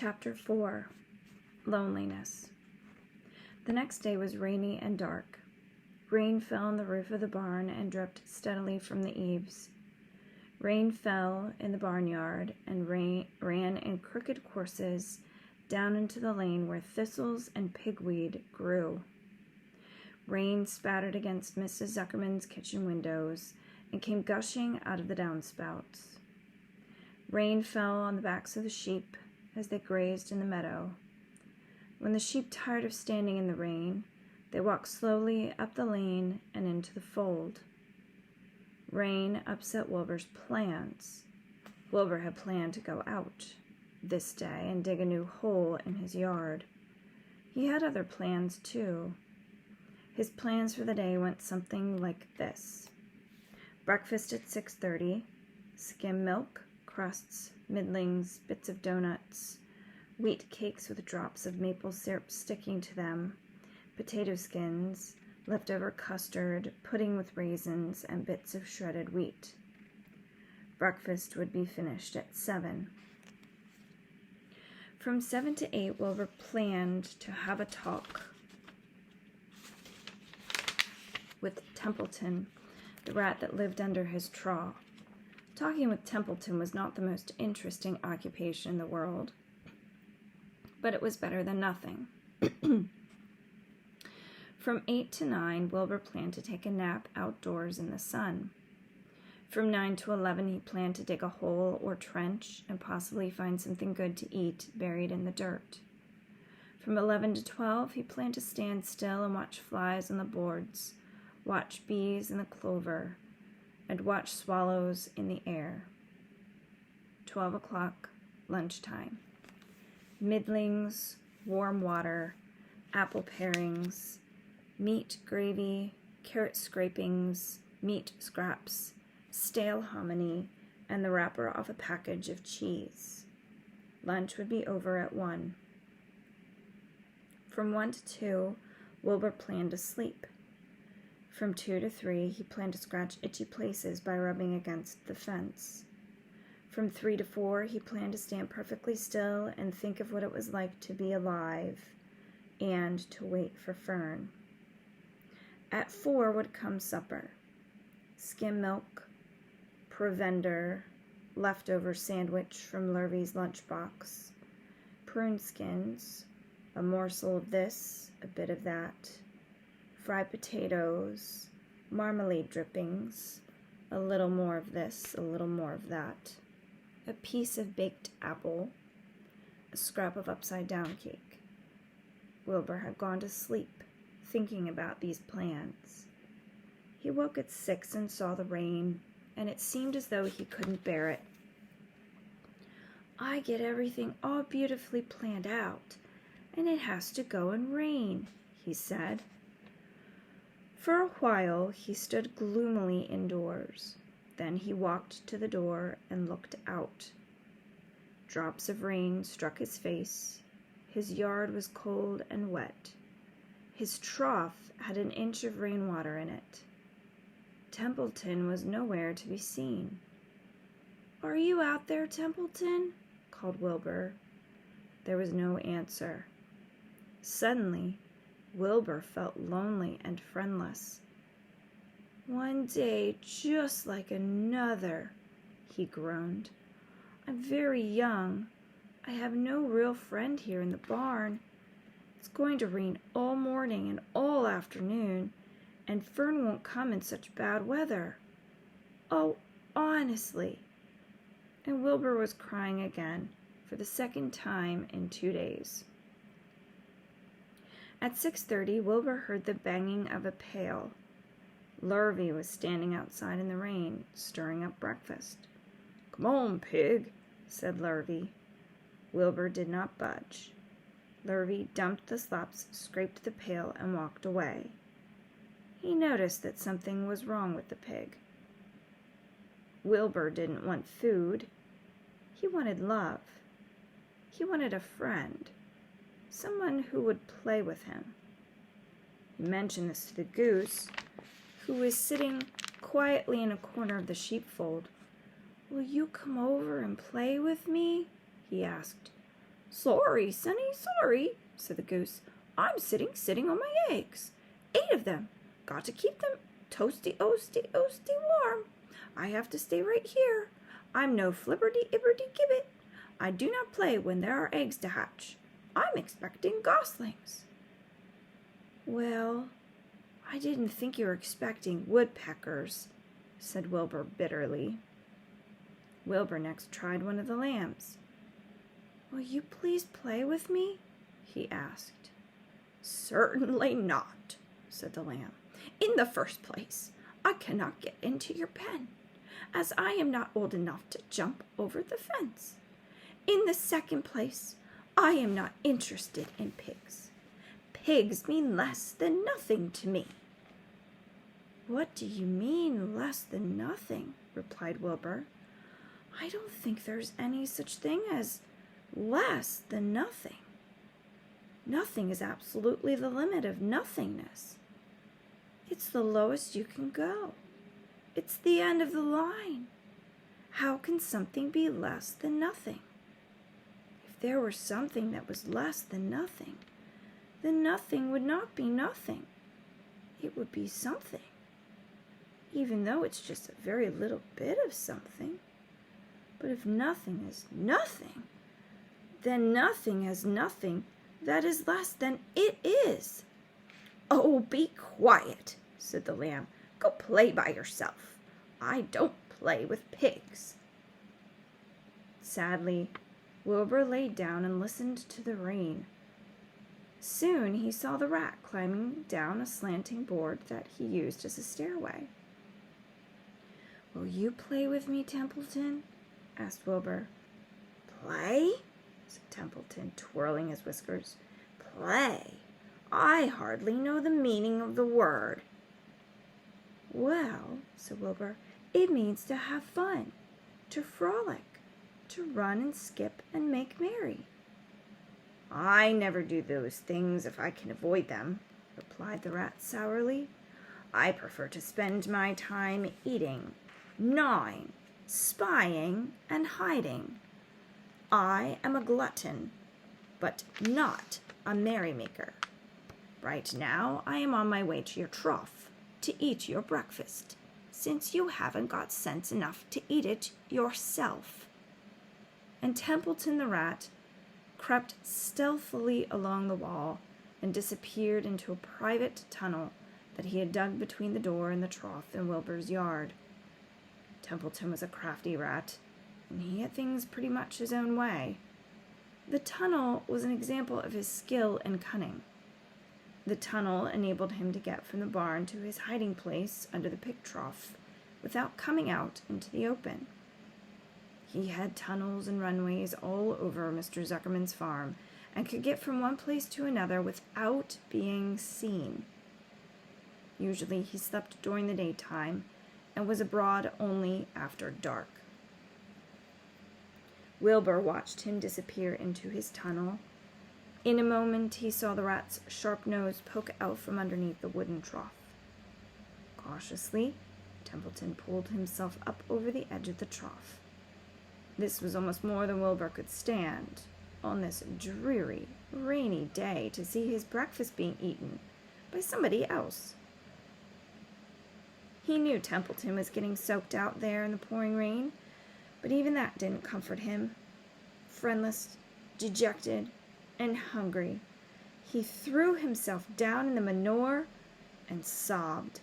Chapter 4. Loneliness. The next day was rainy and dark. Rain fell on the roof of the barn and dripped steadily from the eaves. Rain fell in the barnyard and ran in crooked courses down into the lane where thistles and pigweed grew. Rain spattered against Mrs. Zuckerman's kitchen windows and came gushing out of the downspouts. Rain fell on the backs of the sheep as they grazed in the meadow. When the sheep tired of standing in the rain, they walked slowly up the lane and into the fold. Rain upset Wilbur's plans. Wilbur had planned to go out this day and dig a new hole in his yard. He had other plans, too. His plans for the day went something like this. Breakfast at 6:30, skim milk, crusts, middlings, bits of donuts, wheat cakes with drops of maple syrup sticking to them, potato skins, leftover custard, pudding with raisins, and bits of shredded wheat. Breakfast would be finished at 7. From 7 to 8, Wilbur planned to have a talk with Templeton, the rat that lived under his straw. Talking with Templeton was not the most interesting occupation in the world, but it was better than nothing. From 8 to 9, Wilbur planned to take a nap outdoors in the sun. From 9 to 11, he planned to dig a hole or trench and possibly find something good to eat buried in the dirt. From 11 to 12, he planned to stand still and watch flies on the boards, watch bees in the clover, and watch swallows in the air. 12 o'clock, lunchtime. Middlings, warm water, apple parings, meat gravy, carrot scrapings, meat scraps, stale hominy, and the wrapper off a package of cheese. Lunch would be over at 1. From 1 to 2, Wilbur planned to sleep. From 2 to 3, he planned to scratch itchy places by rubbing against the fence. From 3 to 4, he planned to stand perfectly still and think of what it was like to be alive and to wait for Fern. At 4 would come supper. Skim milk, provender, leftover sandwich from Lurvy's lunchbox, prune skins, a morsel of this, a bit of that, fried potatoes, marmalade drippings, a little more of this, a little more of that, a piece of baked apple, a scrap of upside-down cake. Wilbur had gone to sleep, thinking about these plans. He woke at 6 and saw the rain, and it seemed as though he couldn't bear it. I get everything all beautifully planned out, and it has to go and rain, he said. For a while, he stood gloomily indoors. Then he walked to the door and looked out. Drops of rain struck his face. His yard was cold and wet. His trough had an inch of rainwater in it. Templeton was nowhere to be seen. "Are you out there, Templeton?" called Wilbur. There was no answer. Suddenly, Wilbur felt lonely and friendless. "One day just like another," he groaned. "I'm very young. I have no real friend here in the barn. It's going to rain all morning and all afternoon, and Fern won't come in such bad weather. Oh, honestly." And Wilbur was crying again, for the second time in 2 days. At 6:30, Wilbur heard the banging of a pail. Lurvy was standing outside in the rain, stirring up breakfast. "Come on, pig," said Lurvy. Wilbur did not budge. Lurvy dumped the slops, scraped the pail, and walked away. He noticed that something was wrong with the pig. Wilbur didn't want food. He wanted love. He wanted a friend, someone who would play with him. He mentioned this to the goose, who was sitting quietly in a corner of the sheepfold. "Will you come over and play with me?" he asked. "Sorry, Sonny, sorry," said the goose. "I'm sitting on my eggs. 8 of them. Got to keep them toasty-oasty warm. I have to stay right here. I'm no flibberty-ibberty-gibbet. I do not play when there are eggs to hatch. I'm expecting goslings." "Well, I didn't think you were expecting woodpeckers," said Wilbur bitterly. Wilbur next tried one of the lambs. "Will you please play with me?" he asked. "Certainly not," said the lamb. "In the first place, I cannot get into your pen, as I am not old enough to jump over the fence. In the second place, I am not interested in pigs. Pigs mean less than nothing to me." "What do you mean, less than nothing?" replied Wilbur. "I don't think there's any such thing as less than nothing. Nothing is absolutely the limit of nothingness. It's the lowest you can go. It's the end of the line. How can something be less than nothing? If there were something that was less than nothing, then nothing would not be nothing. It would be something, even though it's just a very little bit of something. But if nothing is nothing, then nothing has nothing that is less than it is." "Oh, be quiet," said the lamb. "Go play by yourself. I don't play with pigs." Sadly, Wilbur laid down and listened to the rain. Soon he saw the rat climbing down a slanting board that he used as a stairway. "Will you play with me, Templeton?" asked Wilbur. "Play?" said Templeton, twirling his whiskers. "Play? I hardly know the meaning of the word." "Well," said Wilbur, "it means to have fun, to frolic, to run and skip and make merry." "I never do those things if I can avoid them," replied the rat sourly. "I prefer to spend my time eating, gnawing, spying, and hiding. I am a glutton, but not a merrymaker. Right now I am on my way to your trough to eat your breakfast, since you haven't got sense enough to eat it yourself." And Templeton the rat crept stealthily along the wall and disappeared into a private tunnel that he had dug between the door and the trough in Wilbur's yard. Templeton was a crafty rat, and he had things pretty much his own way. The tunnel was an example of his skill and cunning. The tunnel enabled him to get from the barn to his hiding place under the pig trough without coming out into the open. He had tunnels and runways all over Mr. Zuckerman's farm and could get from one place to another without being seen. Usually he slept during the daytime and was abroad only after dark. Wilbur watched him disappear into his tunnel. In a moment he saw the rat's sharp nose poke out from underneath the wooden trough. Cautiously, Templeton pulled himself up over the edge of the trough. This was almost more than Wilbur could stand, on this dreary, rainy day, to see his breakfast being eaten by somebody else. He knew Templeton was getting soaked out there in the pouring rain, but even that didn't comfort him. Friendless, dejected, and hungry, he threw himself down in the manure and sobbed.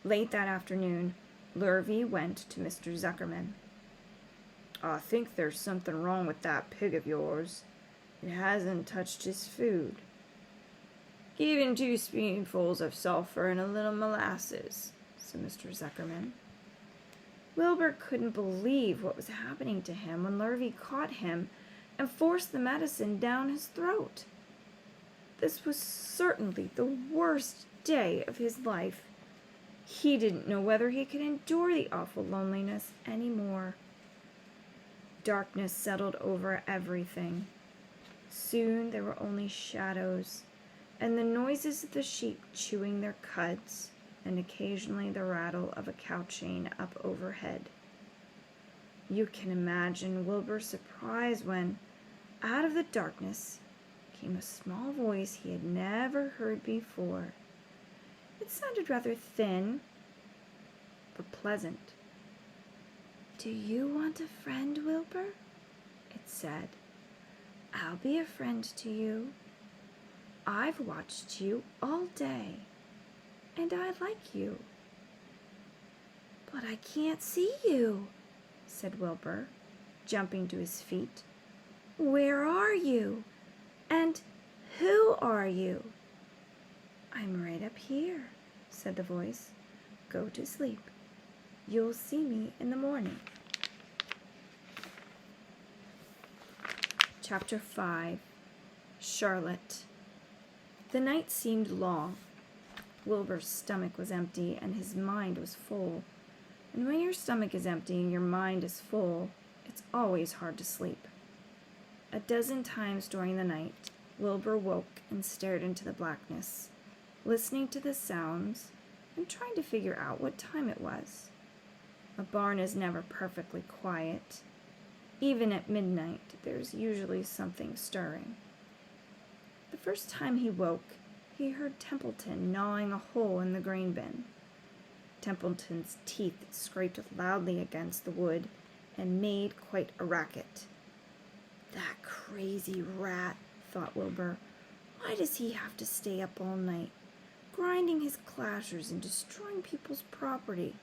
Late that afternoon, Lurvy went to Mr. Zuckerman. "I think there's something wrong with that pig of yours. It hasn't touched his food. Give him 2 spoonfuls of sulfur and a little molasses," said Mr. Zuckerman. Wilbur couldn't believe what was happening to him when Lurvy caught him and forced the medicine down his throat. This was certainly the worst day of his life. He didn't know whether he could endure the awful loneliness any more. Darkness settled over everything. Soon there were only shadows, and the noises of the sheep chewing their cuds, and occasionally the rattle of a cow chain up overhead. You can imagine Wilbur's surprise when, out of the darkness, came a small voice he had never heard before. It sounded rather thin, but pleasant. "Do you want a friend, Wilbur?" it said. "I'll be a friend to you. I've watched you all day, and I like you." "But I can't see you," said Wilbur, jumping to his feet. "Where are you? And who are you?" "I'm right up here," said the voice. "Go to sleep. You'll see me in the morning." Chapter 5. Charlotte. The night seemed long. Wilbur's stomach was empty and his mind was full. And when your stomach is empty and your mind is full, it's always hard to sleep. A dozen times during the night, Wilbur woke and stared into the blackness, listening to the sounds and trying to figure out what time it was. A barn is never perfectly quiet. Even at midnight, there's usually something stirring. The first time he woke, he heard Templeton gnawing a hole in the grain bin. Templeton's teeth scraped loudly against the wood and made quite a racket. "That crazy rat," thought Wilbur. "Why does he have to stay up all night, grinding his clashers and destroying people's property?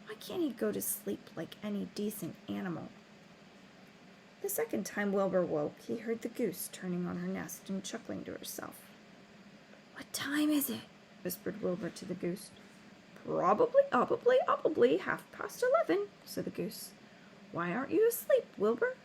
Why can't he go to sleep like any decent animal?" The second time Wilbur woke, he heard the goose turning on her nest and chuckling to herself. "What time is it?" whispered Wilbur to the goose. Probably 11:30, said the goose. "Why aren't you asleep, Wilbur?"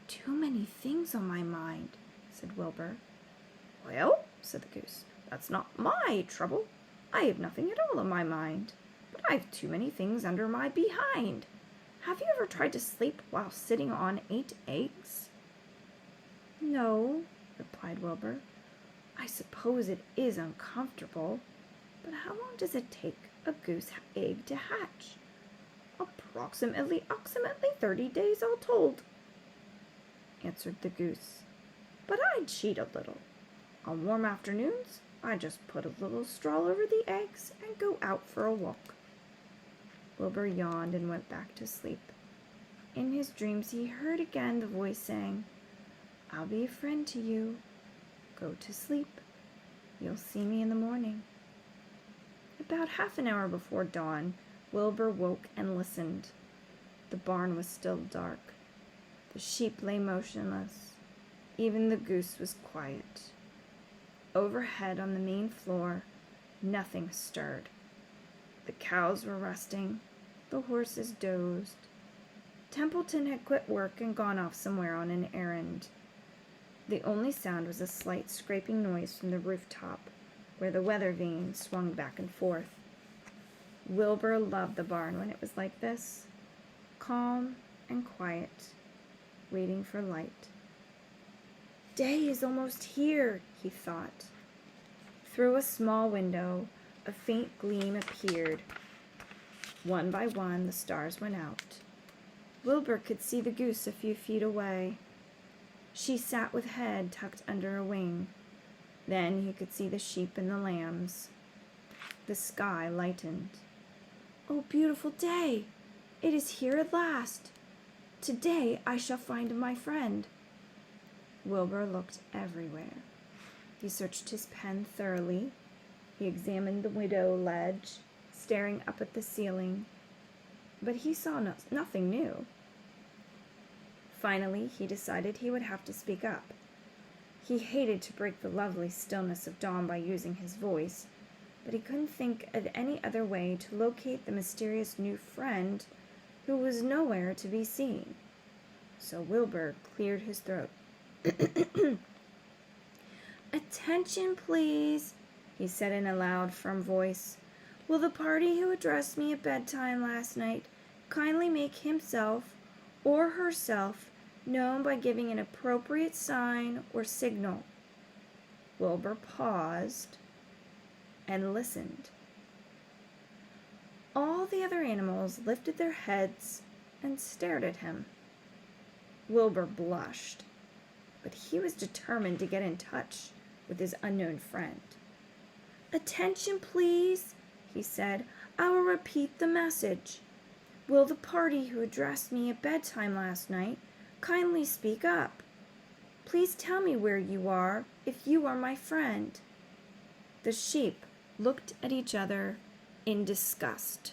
"Too many things on my mind," said Wilbur. "Well," said the goose, "that's not my trouble. I have nothing at all on my mind, but I've too many things under my behind. Have you ever tried to sleep while sitting on 8 eggs? "No," replied Wilbur. "I suppose it is uncomfortable, but how long does it take a goose egg to hatch?" Approximately 30 days all told," answered the goose. "But I cheat a little. On warm afternoons, I just put a little straw over the eggs and go out for a walk." Wilbur yawned and went back to sleep. In his dreams, he heard again the voice saying, "I'll be a friend to you. Go to sleep. You'll see me in the morning." About half an hour before dawn, Wilbur woke and listened. The barn was still dark. The sheep lay motionless. Even the goose was quiet. Overhead on the main floor, nothing stirred. The cows were resting. The horses dozed. Templeton had quit work and gone off somewhere on an errand. The only sound was a slight scraping noise from the rooftop, where the weather vane swung back and forth. Wilbur loved the barn when it was like this, calm and quiet, waiting for light. "Day is almost here," he thought. Through a small window, a faint gleam appeared. One by one, the stars went out. Wilbur could see the goose a few feet away. She sat with head tucked under a wing. Then he could see the sheep and the lambs. The sky lightened. "Oh, beautiful day! It is here at last. Today I shall find my friend." Wilbur looked everywhere. He searched his pen thoroughly. He examined the window ledge, staring up at the ceiling, but he saw nothing new. Finally, he decided he would have to speak up. He hated to break the lovely stillness of dawn by using his voice, but he couldn't think of any other way to locate the mysterious new friend who was nowhere to be seen. So Wilbur cleared his throat. "Attention, please," he said in a loud, firm voice. "Will the party who addressed me at bedtime last night kindly make himself or herself known by giving an appropriate sign or signal?" Wilbur paused and listened. All the other animals lifted their heads and stared at him. Wilbur blushed, but he was determined to get in touch with his unknown friend. "Attention, please," he said. "I will repeat the message. Will the party who addressed me at bedtime last night kindly speak up? Please tell me where you are if you are my friend." The sheep looked at each other in disgust.